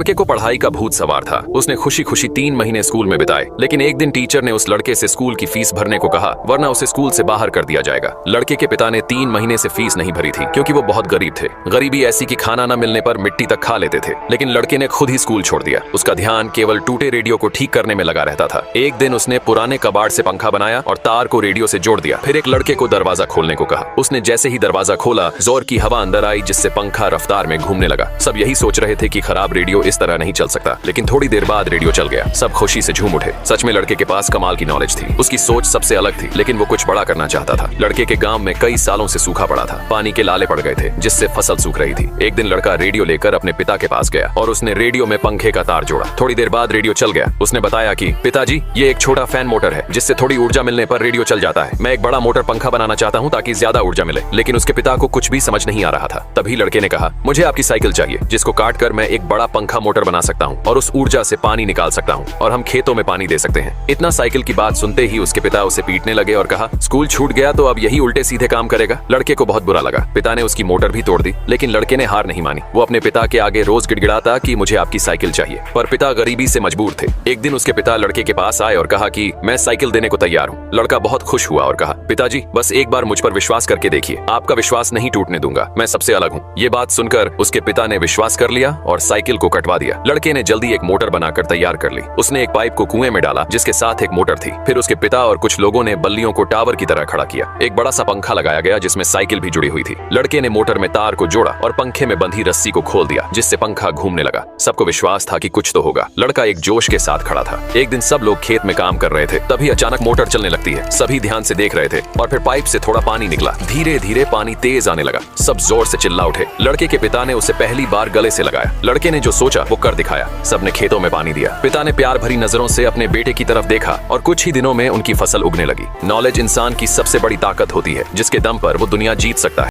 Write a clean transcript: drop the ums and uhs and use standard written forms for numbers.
लड़के को पढ़ाई का भूत सवार था। उसने खुशी खुशी 3 महीने स्कूल में बिताए, लेकिन एक दिन टीचर ने उस लड़के से स्कूल की फीस भरने को कहा, वरना उसे स्कूल से बाहर कर दिया जाएगा। लड़के के पिता ने 3 महीने से फीस नहीं भरी थी, क्योंकि वो बहुत गरीब थे। गरीबी ऐसी कि खाना न मिलने पर मिट्टी तक खा लेते थे। लेकिन लड़के ने खुद ही स्कूल छोड़ दिया। उसका ध्यान केवल टूटे रेडियो को ठीक करने में लगा रहता था। एक दिन उसने पुराने कबाड़ से पंखा बनाया और तार को रेडियो से जोड़ दिया। फिर एक लड़के को दरवाजा खोलने को कहा। उसने जैसे ही दरवाजा खोला, जोर की हवा अंदर आई, जिससे पंखा रफ्तार में घूमने लगा। सब यही सोच रहे थे कि खराब रेडियो इस तरह नहीं चल सकता, लेकिन थोड़ी देर बाद रेडियो चल गया। सब खुशी से झूम उठे। सच में लड़के के पास कमाल की नॉलेज थी। उसकी सोच सबसे अलग थी, लेकिन वो कुछ बड़ा करना चाहता था। लड़के के गांव में कई सालों से सूखा पड़ा था। पानी के लाले पड़ गए थे, जिससे फसल सूख रही थी। एक दिन लड़का रेडियो लेकर अपने पिता के पास गया और उसने रेडियो में पंखे का तार जोड़ा। थोड़ी देर बाद रेडियो चल गया। उसने बताया कि पिताजी, ये एक छोटा फैन मोटर है, जिससे थोड़ी ऊर्जा मिलने पर रेडियो चल जाता है। मैं एक बड़ा मोटर पंखा बनाना चाहता हूँ ताकि ज्यादा ऊर्जा मिले। लेकिन उसके पिता को कुछ भी समझ नहीं आ रहा था। तभी लड़के ने कहा, मुझे आपकी साइकिल चाहिए, जिसको काट कर मैं एक बड़ा पंखा मोटर बना सकता हूँ और उस ऊर्जा से पानी निकाल सकता हूँ और हम खेतों में पानी दे सकते हैं। इतना साइकिल की बात सुनते ही उसके पिता उसे पीटने लगे और कहा, स्कूल छूट गया तो अब यही उल्टे सीधे काम करेगा। लड़के को बहुत बुरा लगा। पिता ने उसकी मोटर भी तोड़ दी, लेकिन लड़के ने हार नहीं मानी। वो अपने पिता के आगे रोज गिड़गिड़ाता कि मुझे आपकी साइकिल चाहिए, पर पिता गरीबी से मजबूर थे। एक दिन उसके पिता लड़के के पास आए और कहा कि मैं साइकिल देने को तैयार हूँ। लड़का बहुत खुश हुआ और कहा, पिताजी, बस एक बार मुझ पर विश्वास करके देखिए, आपका विश्वास नहीं टूटने दूंगा, मैं सबसे अलग हूँ। ये बात सुनकर उसके पिता ने विश्वास कर लिया और साइकिल को कटवा दिया। लड़के ने जल्दी एक मोटर बनाकर तैयार कर ली। उसने एक पाइप को कुएं में डाला, जिसके साथ एक मोटर थी। फिर उसके पिता और कुछ लोगों ने बल्लियों को टावर की तरह खड़ा किया। एक बड़ा सा पंखा लगाया गया, जिसमें साइकिल भी जुड़ी हुई थी। लड़के ने मोटर में तार को जोड़ा और पंखे में बंधी रस्सी को खोल दिया, जिससे पंखा घूमने लगा। सबको विश्वास था कि कुछ तो होगा। लड़का एक जोश के साथ खड़ा था। एक दिन सब लोग खेत में काम कर रहे थे, तभी अचानक मोटर चलने लगती है। सभी ध्यान से देख रहे थे और फिर पाइप से थोड़ा पानी निकला। धीरे धीरे पानी तेज आने लगा। सब जोर से चिल्ला उठे। लड़के के पिता ने उसे पहली बार गले से लगाया। लड़के ने जो सोचा वो कर दिखाया। सबने खेतों में पानी दिया। पिता ने प्यार भरी नजरों से अपने बेटे की तरफ देखा और कुछ ही दिनों में उनकी फसल उगने लगी। नॉलेज इंसान की सबसे बड़ी ताकत होती है, जिसके दम पर वो दुनिया जीत सकता है।